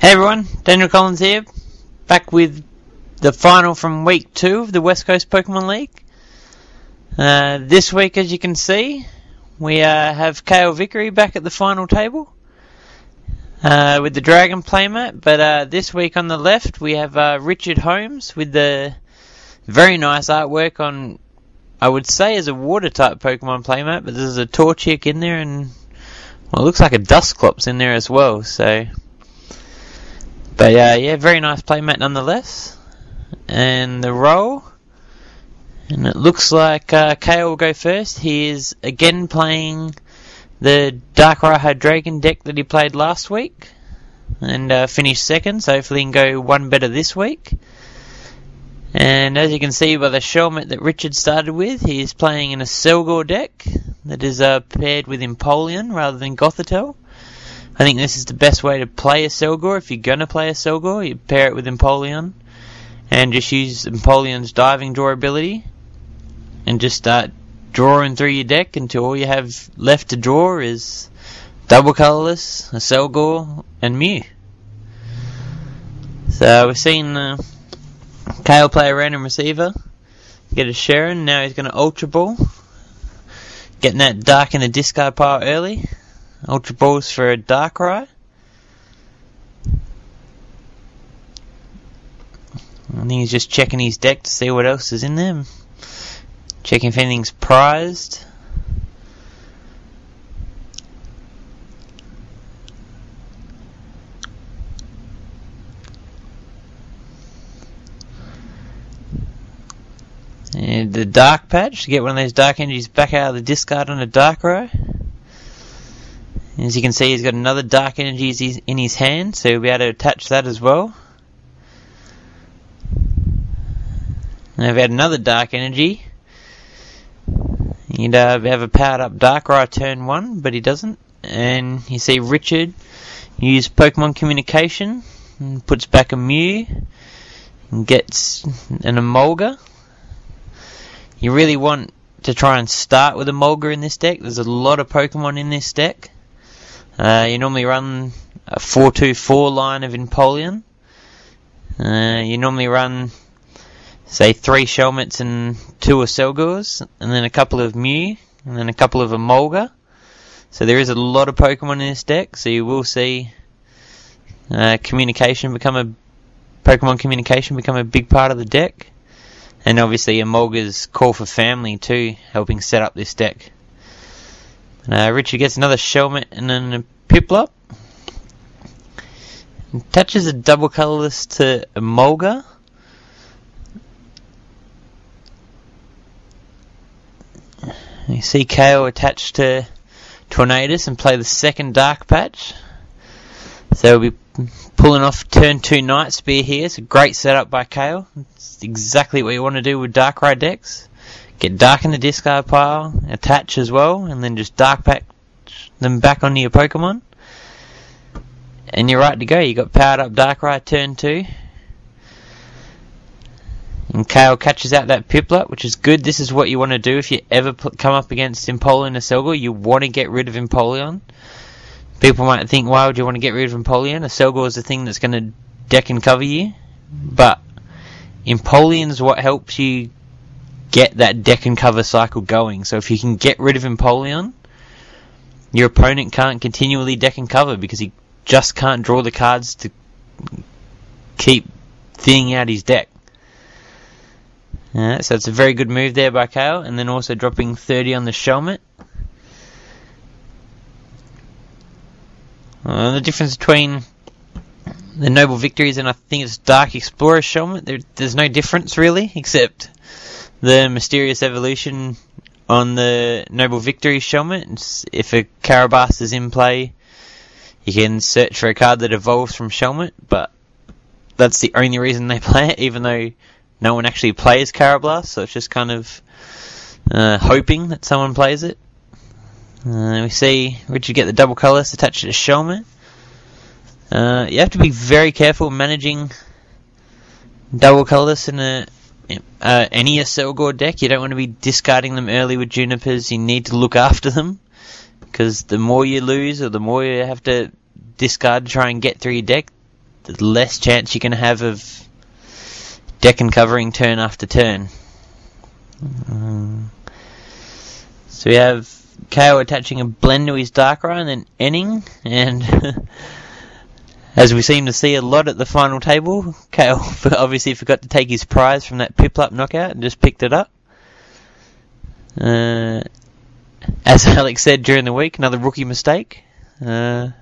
Hey everyone, Daniel Collins here, back with the final from week 2 of the West Coast Pokemon League. This week, as you can see, we have Cale Vickery back at the final table with the Dragon playmat, but this week on the left we have Richard Holmes with the very nice artwork on, I would say, is a water type Pokemon playmat, but there's a Torchic in there and well, it looks like a Dusclops in there as well, so... But yeah, very nice playmat nonetheless. And the roll. And it looks like Cale will go first. He is again playing the Darkrai Hydreigon deck that he played last week. And finished second, so hopefully he can go one better this week. And as you can see by the helmet that Richard started with, he is playing an Accelgor deck that is paired with Empoleon rather than Gothitelle. I think this is the best way to play Accelgor. If you're going to play Accelgor, you pair it with Empoleon and just use Empoleon's diving draw ability and just start drawing through your deck until all you have left to draw is double colourless, Accelgor and Mew. So we've seen Cale play a random receiver, get a Sharon, now he's going to Ultra Ball, getting that dark in the discard pile early. Ultra Balls for a Darkrai. I think he's just checking his deck to see what else is in there. Checking if anything's prized. And the Dark Patch to get one of those Dark Energies back out of the discard on a Darkrai. As you can see, he's got another Dark Energy in his hand, so he'll be able to attach that as well. And if we had another Dark Energy, he'd have a powered up Darkrai turn 1, but he doesn't. And you see Richard use Pokemon Communication, and puts back a Mew, and gets an Emolga. You really want to try and start with Emolga in this deck. There's a lot of Pokemon in this deck. You normally run a 4-2-4 line of Empoleon. You normally run, say, 3 Shelmets and 2 Accelgors, and then a couple of Mew, and then a couple of Emolga. So there is a lot of Pokemon in this deck, so you will see Pokemon Communication become a big part of the deck. And obviously Emolga's Call for Family too, helping set up this deck. Richard gets another Shelmet and then a Piplup. Attaches a double colourless to Emolga. You see Cale attached to Tornadus and play the second Dark Patch. So we'll be pulling off turn 2 Night Spear here. It's a great setup by Cale. It's exactly what you want to do with Darkrai decks. Get Dark in the discard pile, attach as well, and then just Dark Patch them back onto your Pokemon. And you're right to go. You got powered up Darkrai turn 2. And Cale catches out that Piplup, which is good. This is what you want to do if you ever come up against Empoleon or Accelgor. You want to get rid of Empoleon. People might think, why would you want to get rid of Empoleon? Accelgor is the thing that's going to deck and cover you. But Empoleon's what helps you get that deck and cover cycle going. So if you can get rid of Empoleon, your opponent can't continually deck and cover because he just can't draw the cards to keep thinning out his deck. So it's a very good move there by Cale, and then also dropping 30 on the Shelmet. The difference between the Noble Victories and I think it's Dark Explorer Shelmet, there's no difference really, except the Mysterious Evolution on the Noble Victory Shelmet. If a Carabas is in play, you can search for a card that evolves from Shelmet, but that's the only reason they play it, even though no one actually plays Carablast, so it's just kind of hoping that someone plays it. We see Richard get the double colours attached to the Shelmet. You have to be very careful managing double colours in any Accelgor deck. You don't want to be discarding them early with Junipers. You need to look after them, because the more you lose or the more you have to discard to try and get through your deck, the less chance you're going to have of deck and covering turn after turn. So we have Cale attaching a blend to his Darkrai and then ending, and as we seem to see a lot at the final table, Cale obviously forgot to take his prize from that Piplup knockout and just picked it up. As Alex said during the week, another rookie mistake. So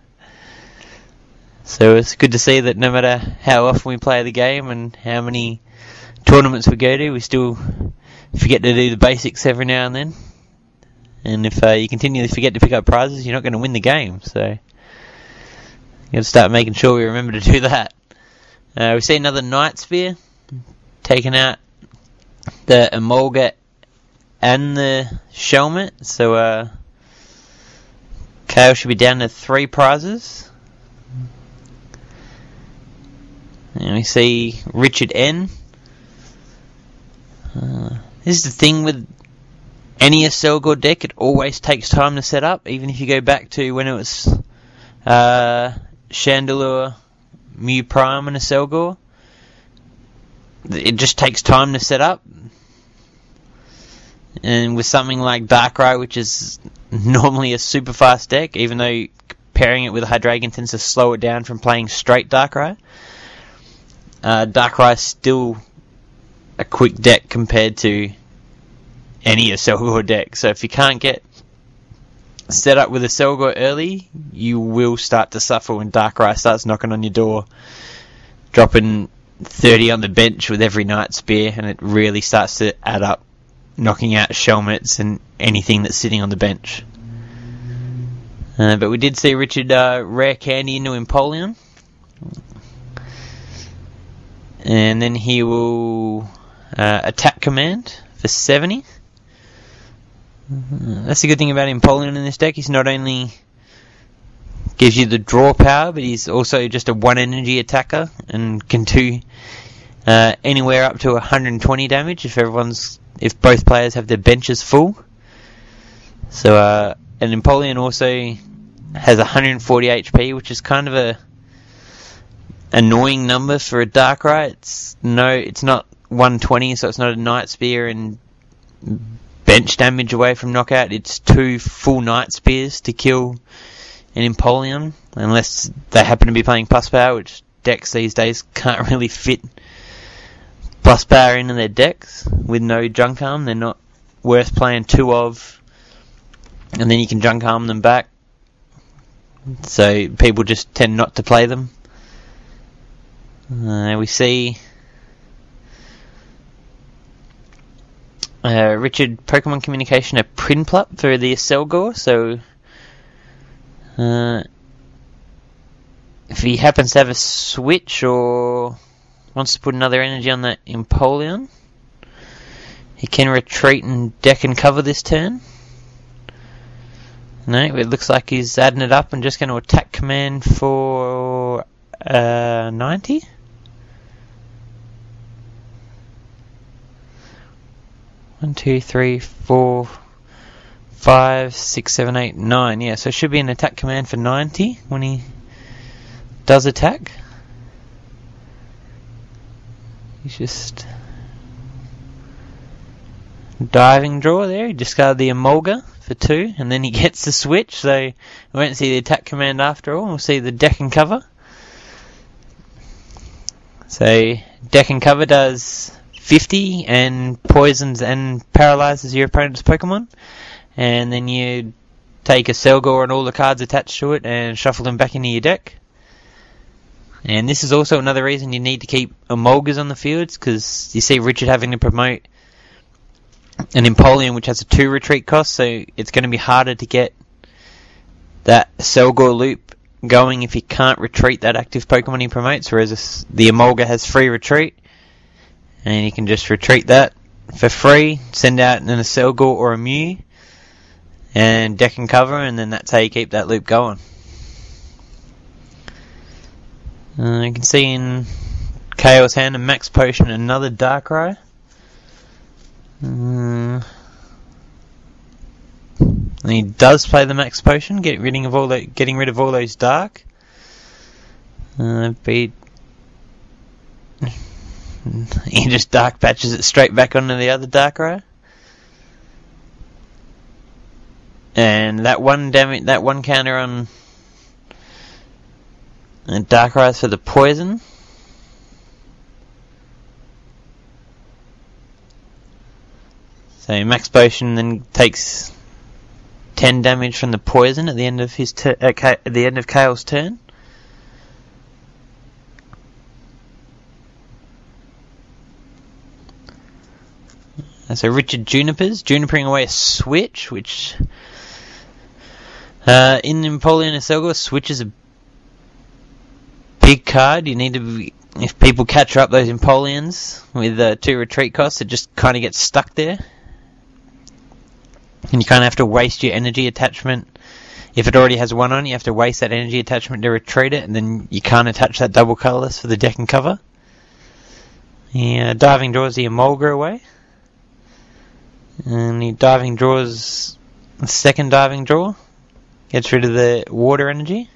it's good to see that no matter how often we play the game and how many tournaments we go to, we still forget to do the basics every now and then. And if you continually forget to pick up prizes, you're not going to win the game. So you got to start making sure we remember to do that. We see another Night Spear taking out the Emolga and the Shelmet. So Cale should be down to 3 prizes. And we see Richard N. This is the thing with any Accelgor deck, it always takes time to set up, even if you go back to when it was Chandelure, Mew Prime and Accelgor. It just takes time to set up. And with something like Darkrai, which is normally a super fast deck, even though pairing it with Hydreigon tends to slow it down from playing straight Darkrai, Darkrai is still a quick deck compared to any Accelgor deck. So if you can't get set up with Accelgor early, you will start to suffer when Darkrai starts knocking on your door, dropping 30 on the bench with every Night Spear, and it really starts to add up, knocking out Shelmets and anything that's sitting on the bench. But we did see Richard rare candy into Empoleon, and then he will attack command for 70. That's the good thing about Empoleon in this deck. He's not only gives you the draw power, but he's also just a 1 energy attacker and can do anywhere up to 120 damage if both players have their benches full. So and Empoleon also has 140 HP, which is kind of a annoying number for a Darkrai. It's not 120, so it's not a Night Spear and bench damage away from knockout. It's 2 full Night Spears to kill an Empoleon, unless they happen to be playing plus power, which decks these days can't really fit plus power into their decks with no junk arm. They're not worth playing 2 of, and then you can junk arm them back. So people just tend not to play them. We see Richard Pokemon Communication a Prinplup for the Accelgor. So if he happens to have a switch or wants to put another energy on that Empoleon, he can retreat and deck and cover this turn. No, it looks like he's adding it up and just going to attack command for 90. One, two, three, 4, 5, 6, 7, 8, 9. Yeah, so it should be an attack command for 90 when he does attack. He's just diving draw there. He discarded the Emolga for 2, and then he gets the switch, so we won't see the attack command after all. We'll see the deck and cover. So deck and cover does 50 and poisons and paralyzes your opponent's Pokemon, and then you take a Accelgor and all the cards attached to it and shuffle them back into your deck. And this is also another reason you need to keep Emolgas on the fields, because you see Richard having to promote an Empoleon which has a 2 retreat cost, so it's going to be harder to get that Accelgor loop going if he can't retreat that active Pokemon he promotes, whereas the Emolga has free retreat, and you can just retreat that for free, send out an Accelgor or a Mew, and deck and cover, and then that's how you keep that loop going. You can see in Cale's hand a Max Potion, another Darkrai. And he does play the Max Potion, getting rid of all those Dark. But he He just dark patches it straight back onto the other Darkrai. And that one counter on Darkrai for the poison. So Max Potion then takes 10 damage from the poison at the end of Cale's turn. So Richard Junipering away a switch, which in Empoleon Accelgor, switch is a big card. You need to be, if people catch up those Empoleons with 2 retreat costs, it just kind of gets stuck there. And you kind of have to waste your energy attachment. If it already has 1 on, you have to waste that energy attachment to retreat it, and then you can't attach that double colourless for the deck and cover. Yeah, diving draws the Emolga away. And he diving draws the second diving draw. Gets rid of the water energy.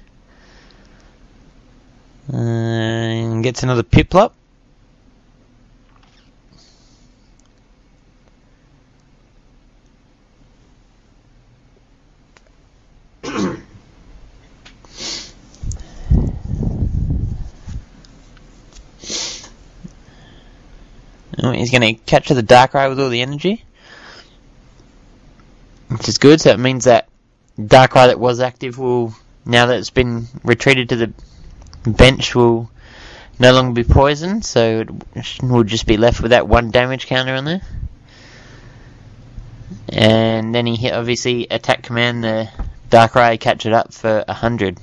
And gets another Piplup. He's going to capture the Darkrai with all the energy, which is good. So it means that Darkrai that was active will, now that it's been retreated to the bench, will no longer be poisoned. So it will just be left with that 1 damage counter on there. And then he hit, obviously, attack command the Darkrai, catch it up for 100.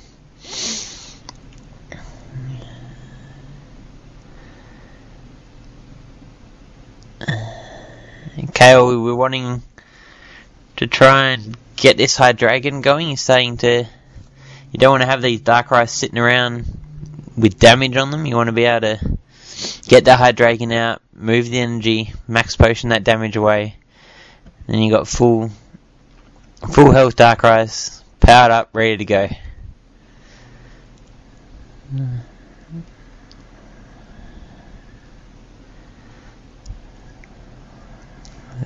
Cale, we were wanting to try and get this Hydreigon going. He's saying you don't want to have these Darkrai sitting around with damage on them. You want to be able to get the Hydreigon out, move the energy, max potion that damage away. Then you got full health Darkrai's, powered up, ready to go.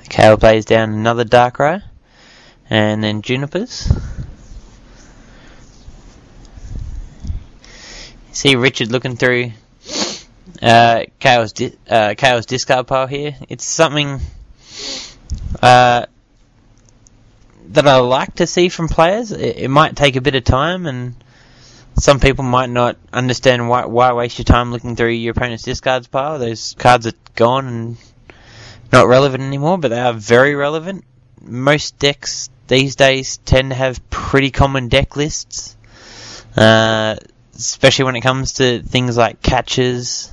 Cale plays down another Darkrai, and then Junipers. See Richard looking through Cale's discard pile here. It's something that I like to see from players. It might take a bit of time, and some people might not understand why waste your time looking through your opponent's discards pile. Those cards are gone and not relevant anymore, but they are very relevant. Most decks these days tend to have pretty common deck lists, especially when it comes to things like catches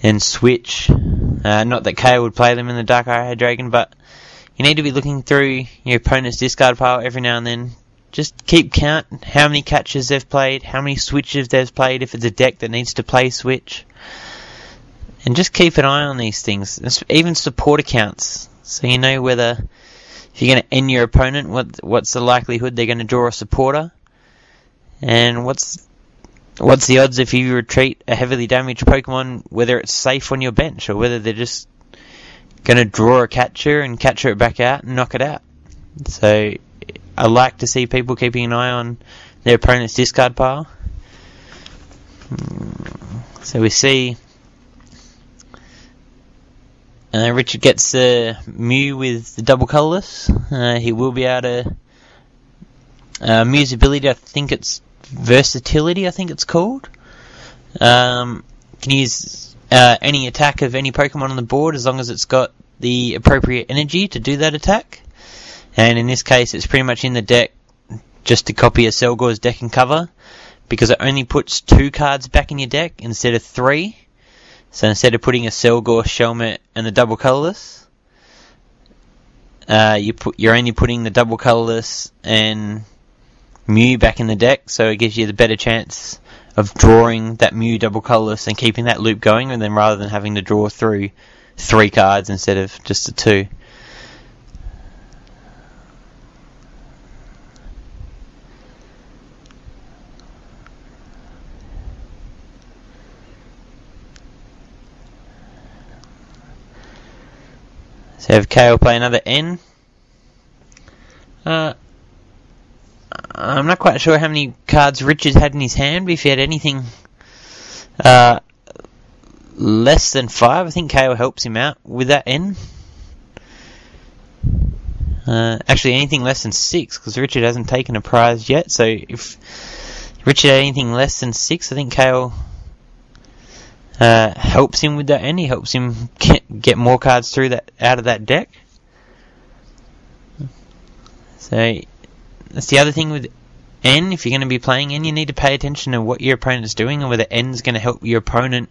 and switch. Not that Cale would play them in the Darkrai Hydreigon, but you need to be looking through your opponent's discard pile every now and then. Just keep count how many catches they've played, how many switches they've played, if it's a deck that needs to play switch. And just keep an eye on these things, even support accounts, so you know whether, if you're going to end your opponent, what's the likelihood they're going to draw a supporter, and what's the odds if you retreat a heavily damaged Pokemon, whether it's safe on your bench, or whether they're just going to draw a catcher and catcher it back out and knock it out. So I like to see people keeping an eye on their opponent's discard pile. So we see Richard gets the Mew with the double colourless. He will be able to Mew's ability, I think it's versatility, I think it's called. Can use any attack of any Pokemon on the board as long as it's got the appropriate energy to do that attack. And in this case, it's pretty much in the deck just to copy Accelgor's deck and cover, because it only puts 2 cards back in your deck instead of 3. So instead of putting Accelgor, Shelmet, and the double colourless, you're only putting the double colourless and Mew back in the deck, so it gives you the better chance of drawing that Mew double colourless and keeping that loop going, and then rather than having to draw through 3 cards instead of just the 2. So have Cale play another N. I'm not quite sure how many cards Richard had in his hand, but if he had anything less than 5, I think Cale helps him out with that N. Actually, anything less than 6, because Richard hasn't taken a prize yet, so if Richard had anything less than 6, I think Cale helps him with that N. He helps him get more cards through that out of that deck. So that's the other thing with N. If you're going to be playing N, you need to pay attention to what your opponent's doing and whether N's going to help your opponent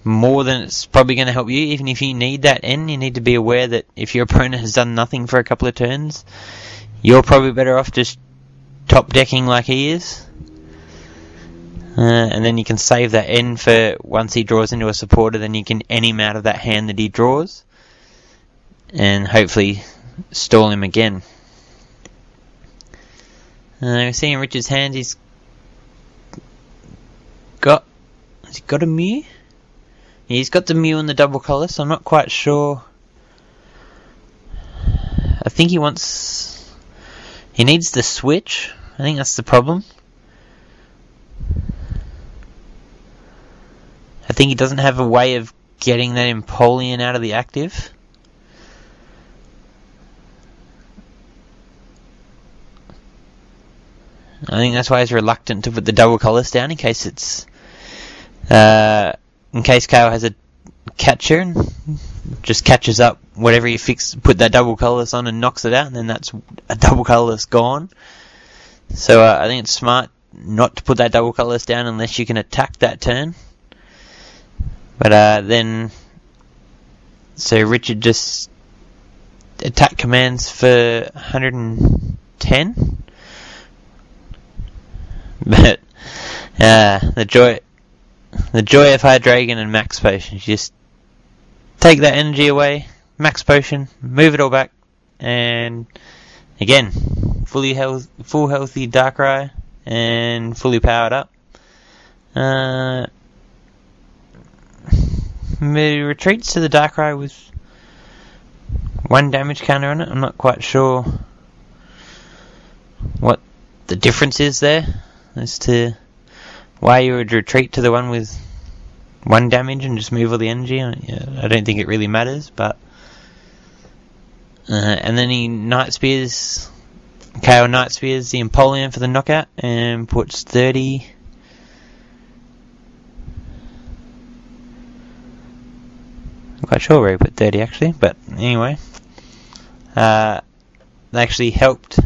more than it's probably going to help you. Even if you need that N, you need to be aware that if your opponent has done nothing for a couple of turns, you're probably better off just top decking like he is. And then you can save that N for once he draws into a supporter, then you can N him out of that hand that he draws. And hopefully stall him again. We're seeing Richard's hand, has he got a Mew? Yeah, he's got the Mew and the double colour, so I'm not quite sure. I think he needs the switch. I think that's the problem. I think he doesn't have a way of getting that Empoleon out of the active. I think that's why he's reluctant to put the double colours down in case Cale has a catcher and just catches up whatever you put that double colours on and knocks it out, and then that's a double colours gone. So I think it's smart not to put that double colours down unless you can attack that turn. But so Richard just attack commands for 110. But the joy of Hydreigon and Max Potion, you just take that energy away, Max Potion, move it all back, and again, full healthy Darkrai, and fully powered up. Retreats to the Darkrai with 1 damage counter on it. I'm not quite sure what the difference is there as to why you would retreat to the one with 1 damage and just move all the energy. I don't think it really matters, but and then he Cale Night Spears the Empoleon for the knockout and puts 30. I'm quite sure where he put 30 actually, but anyway, they actually helped.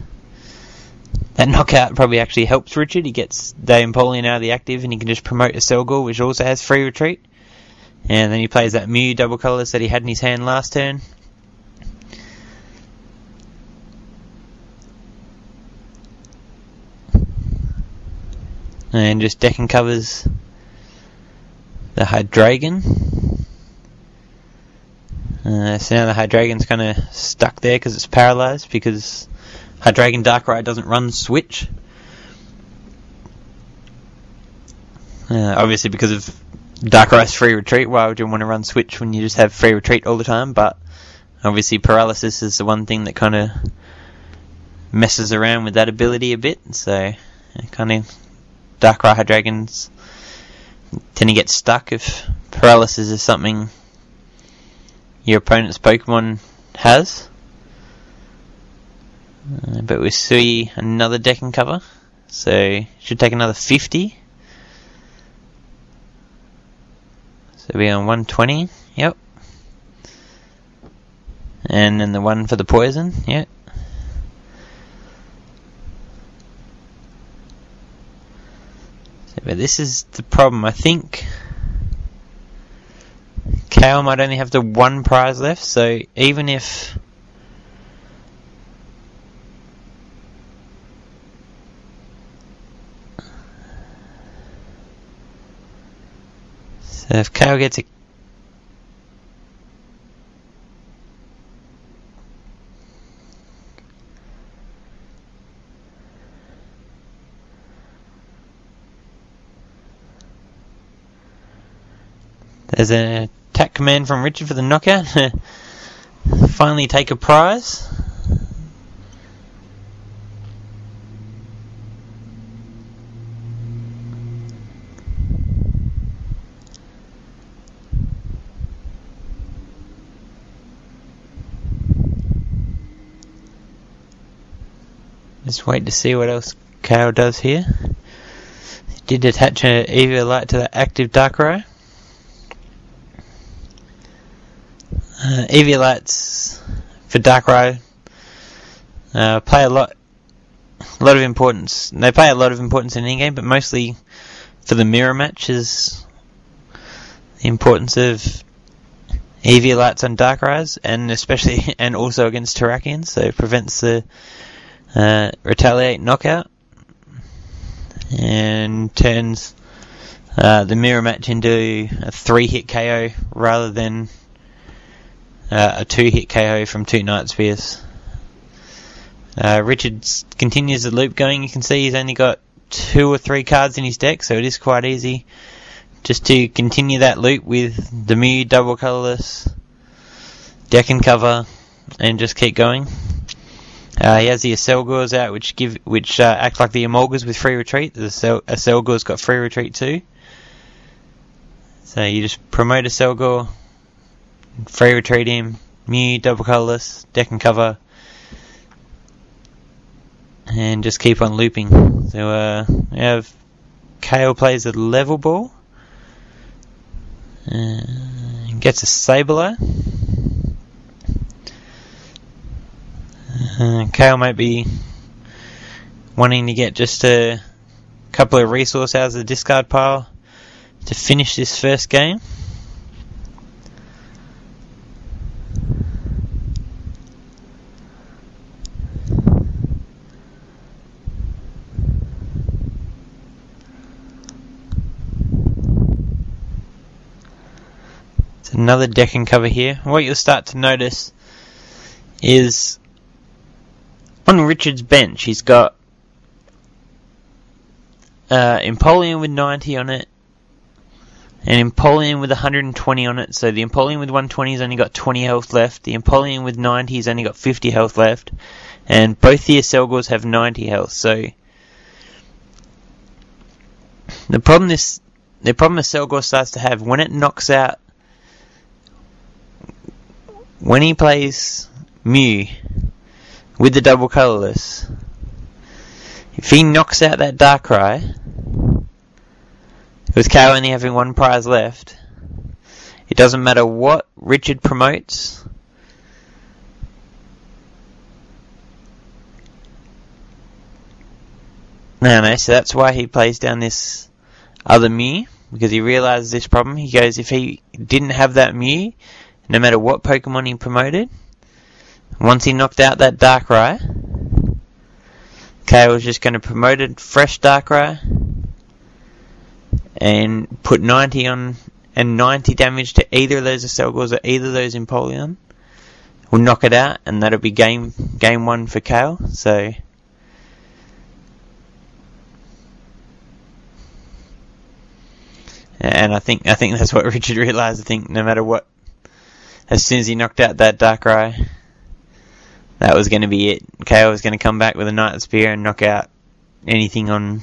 That knockout probably actually helps Richard. He gets the Empoleon out of the active and he can just promote Accelgor, which also has free retreat. And then he plays that Mew double colours that he had in his hand last turn. And just deck and covers the Hydreigon. So now the Hydreigon's kind of stuck there because it's paralysed, because Hydreigon Darkrai doesn't run switch. Obviously because of Darkrai's free retreat, why would you want to run switch when you just have free retreat all the time? But obviously paralysis is the one thing that kind of messes around with that ability a bit. So kind of Darkrai Hydreigons tend to get stuck if paralysis is something your opponent's Pokemon has. But we see another deck and cover, so should take another 50. So we're on 120, yep. And then the one for the poison, yep. So, but this is the problem. I think Cale might only have the 1 prize left, so even if Cale gets a there's an attack command from Richard for the knockout. finally take a prize. Just wait to see what else Cale does here. He did attach an Eviolite to the active Darkrai. Eviolites for Darkrai play a lot of importance. They play a lot of importance in any game, but mostly for the mirror match is the importance of Eviolites on Darkrai's, and especially and also against Terrakions, so it prevents the retaliate knockout and turns the mirror match into a 3-hit KO rather than a 2-hit KO from 2 Night Spears. Richard continues the loop going. You can see he's only got 2 or 3 cards in his deck, so it is quite easy just to continue that loop with the Mew double colourless deck and cover and just keep going. He has the Accelgors out, which act like the Emolgas with free retreat. The Accelgor's got free retreat too. So you just promote Accelgor, free retreat him, Mew, double colourless, deck and cover, and just keep on looping. So we have Cale plays a level ball, gets a Sableye. Cale might be wanting to get just a couple of resources out of the discard pile to finish this first game. It's another deck and cover here. What you'll start to notice is on Richard's bench, he's got Empoleon with 90 on it, and Empoleon with 120 on it. So the Empoleon with 120 has only got 20 health left. The Empoleon with 90 has only got 50 health left, and both the Accelgors have 90 health. So the problem Accelgor starts to have when it knocks out, when he plays Mew with the double colourless, if he knocks out that Darkrai, with Cale only having 1 prize left, it doesn't matter what Richard promotes. No, so that's why he plays down this other Mew, because he realises this problem. He goes, if he didn't have that Mew, no matter what Pokemon he promoted, once he knocked out that Darkrai, Cale was just going to promote a fresh Darkrai and put 90 on and 90 damage to either of those Accelgors or either of those Empoleon. We'll knock it out, and that'll be game 1 for Cale. So and I think that's what Richard realised. I think no matter what, as soon as he knocked out that Darkrai, that was going to be it. Cale was going to come back with a Night Spear and knock out anything on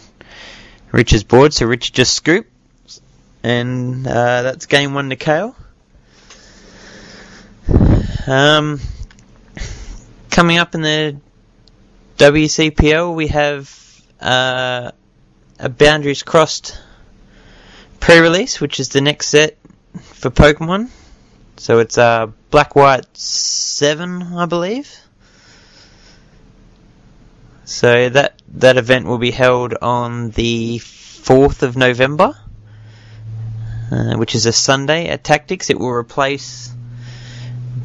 Richard's board. So Richard just scoops, and that's game 1 to Cale. Coming up in the WCPL, we have a Boundaries Crossed pre-release, which is the next set for Pokemon. So it's Black White 7, I believe. So that event will be held on the 4th of November, which is a Sunday at Tactics. It will replace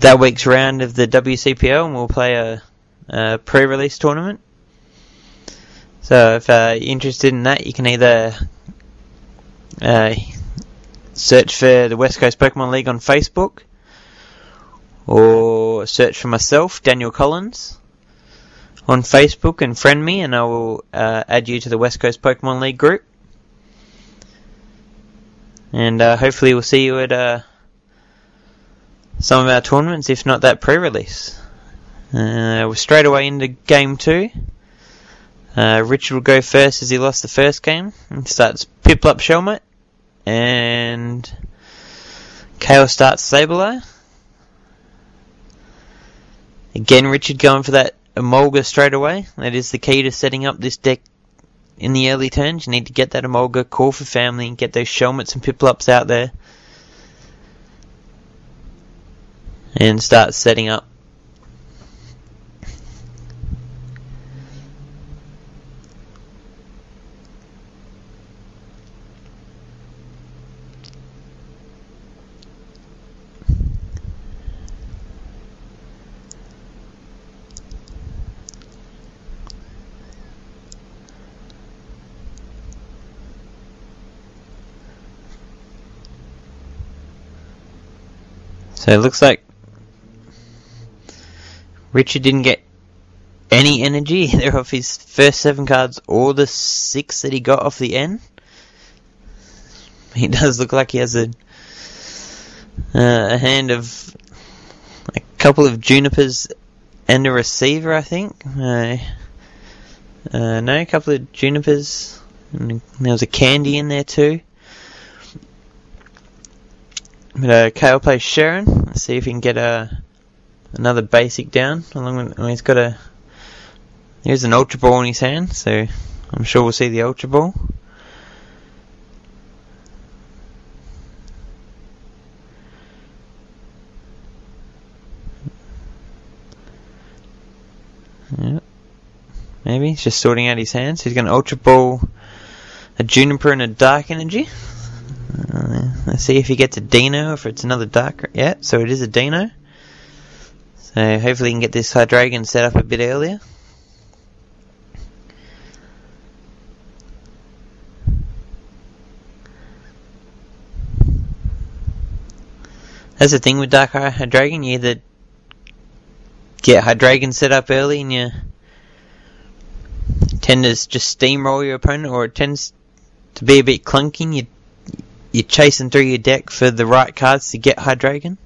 that week's round of the WCPL, and we'll play a pre-release tournament. So if you're interested in that, you can either search for the West Coast Pokemon League on Facebook, or search for myself, Daniel Collins, on Facebook and friend me, and I will add you to the West Coast Pokemon League group. And hopefully we'll see you at some of our tournaments, if not that pre-release. We're straight away into game 2. Richard will go first as he lost the first game. He starts Piplup Shelmet, and Cale starts Sableye. Again, Richard going for that Emolga straight away. That is the key to setting up this deck in the early turns. You need to get that Emolga, call for family, and get those Shelmets and Piplups out there, and start setting up. So it looks like Richard didn't get any energy either off his first 7 cards or the 6 that he got off the end. He does look like he has a hand of a couple of Junipers and a Receiver, I think. No, a couple of Junipers. And there was a Candy in there too. But Cale plays Sharon. Let's see if he can get another basic down. He's got there's an Ultra Ball in his hand, so I'm sure we'll see the Ultra Ball. Yep. Maybe he's just sorting out his hands. He's going to Ultra Ball a Juniper and a Dark Energy. Let's see if he gets a Dino, if it's another Dark. Yeah, so it is a Dino. So hopefully he can get this Hydreigon set up a bit earlier. That's the thing with Darkrai Hydreigon, you either get Hydreigon set up early and you tend to just steamroll your opponent, or it tends to be a bit clunky. You're chasing through your deck for the right cards to get Hydreigon.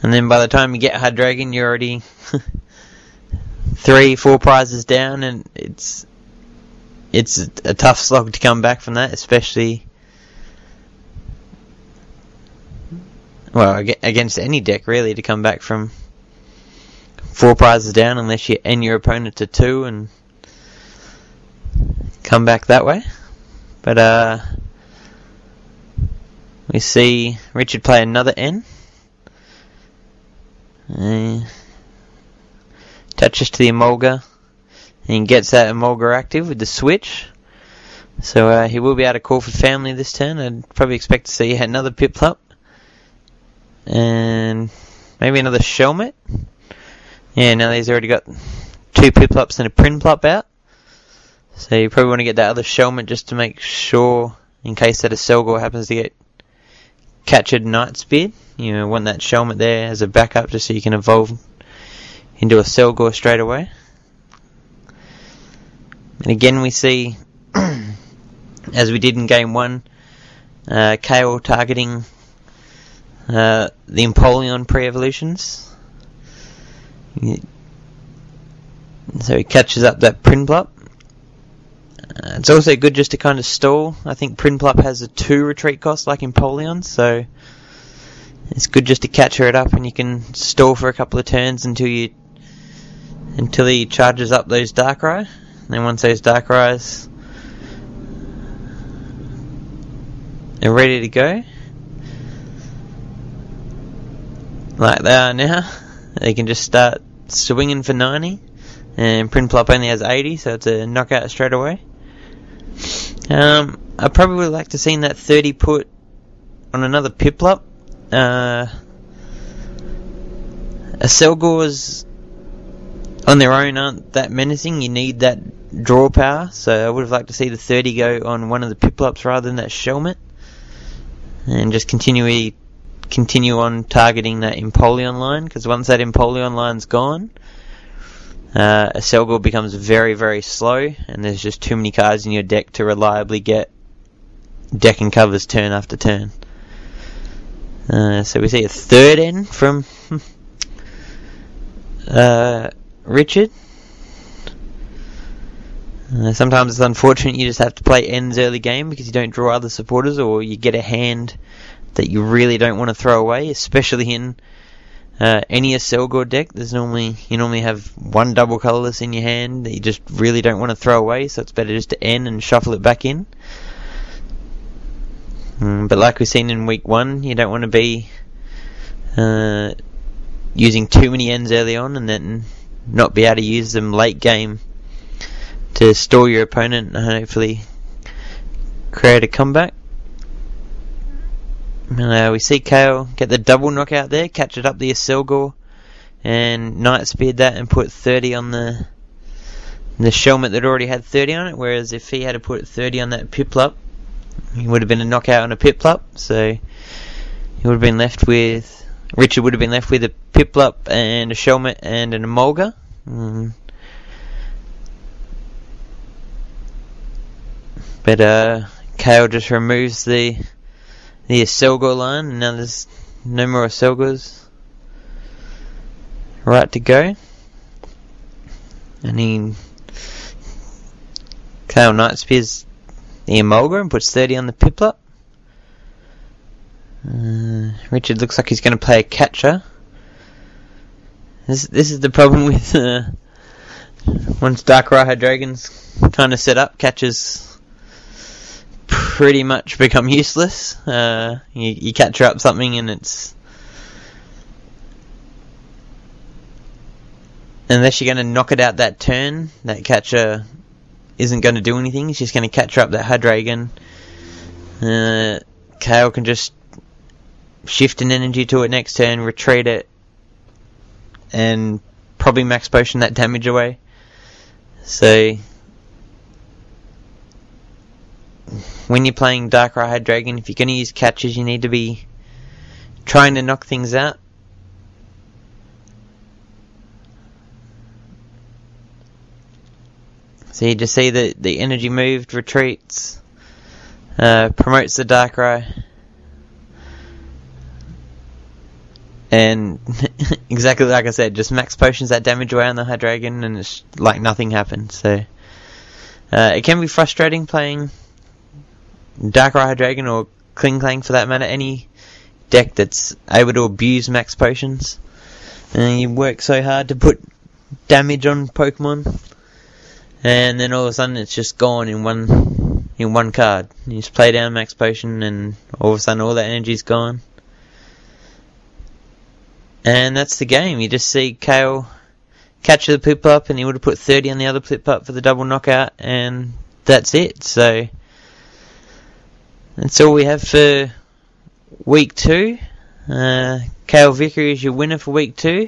And then by the time you get Hydreigon, you're already 3-4 prizes down, and it's a tough slog to come back from that, especially against any deck really, to come back from 4 prizes down unless you end your opponent to 2 and come back that way. But we see Richard play another N. Touches to the Emolga and gets that Emolga active with the switch. So he will be able to call for family this turn. I'd probably expect to see another Piplup and maybe another Shelmet. Yeah, now he's already got 2 Piplups and a Prinplup out. So you probably want to get that other Shelmet just to make sure, in case that Accelgor happens to get captured Night Speed. You want that Shelmet there as a backup just so you can evolve into a Accelgor straight away. And again we see, as we did in game 1, Cale targeting the Empoleon pre-evolutions. So he catches up that Prinplup. It's also good just to kind of stall. I think Prinplup has a 2 retreat cost like Empoleon, so it's good just to catch her up, and you can stall for a couple of turns until he charges up those Darkrai. And then once those Darkrai's are ready to go, like they are now, they can just start swinging for 90. And Prinplup only has 80, so it's a knockout straight away. I probably would like to see that 30 put on another Piplup. Accelgors on their own aren't that menacing. You need that draw power, so I would have liked to see the 30 go on one of the Piplups rather than that Shelmet, and just continue on targeting that Empoleon line, because once that Empoleon line's gone, Accelgor becomes very, very slow, and there's just too many cards in your deck to reliably get deck and covers turn after turn. So we see a third N from Richard. Sometimes it's unfortunate you just have to play N's early game because you don't draw other supporters, or you get a hand that you really don't want to throw away, especially in any Accelgor deck. You normally have one double colourless in your hand that you just really don't want to throw away, so it's better just to N and shuffle it back in. But like we've seen in week 1, you don't want to be using too many N's early on and then not be able to use them late game to stall your opponent and hopefully create a comeback. We see Cale get the double knockout there, catch it up the Accelgor, and Night Speared that and put 30 on the Shelmet that already had 30 on it, whereas if he had to put 30 on that Piplup, he would have been a knockout on a Piplup, so Richard would have been left with a Piplup and a Shelmet and an Emolga. But Cale just removes the Accelgor line, and now there's no more Accelgors right to go. And Cale Night Spears the Emolga and puts 30 on the Piplup. Richard looks like he's going to play a catcher. This is the problem with once Darkrai Hydreigon's kind of set up, catchers pretty much become useless. You catcher up something and it's, unless you're going to knock it out that turn, that catcher isn't going to do anything. It's just going to catcher up that Hydreigon. Cale can just shift an energy to it next turn, retreat it, and probably max potion that damage away. So when you're playing Darkrai Hydreigon, if you're going to use catches, you need to be trying to knock things out. So you just see that the energy moved, retreats, promotes the Darkrai, and exactly like I said, just max potions that damage away on the Hydreigon, and it's like nothing happened. So it can be frustrating playing Darkrai Hydreigon or Kling for that matter, any deck that's able to abuse max potions, and you work so hard to put damage on Pokemon, and then all of a sudden it's just gone in one card. You just play down max potion and all of a sudden all that energy's gone. And that's the game. You just see Cale catch the Piplup, and he would have put 30 on the other Piplup for the double knockout, and that's it. So that's all we have for week 2. Cale Vickery is your winner for week 2.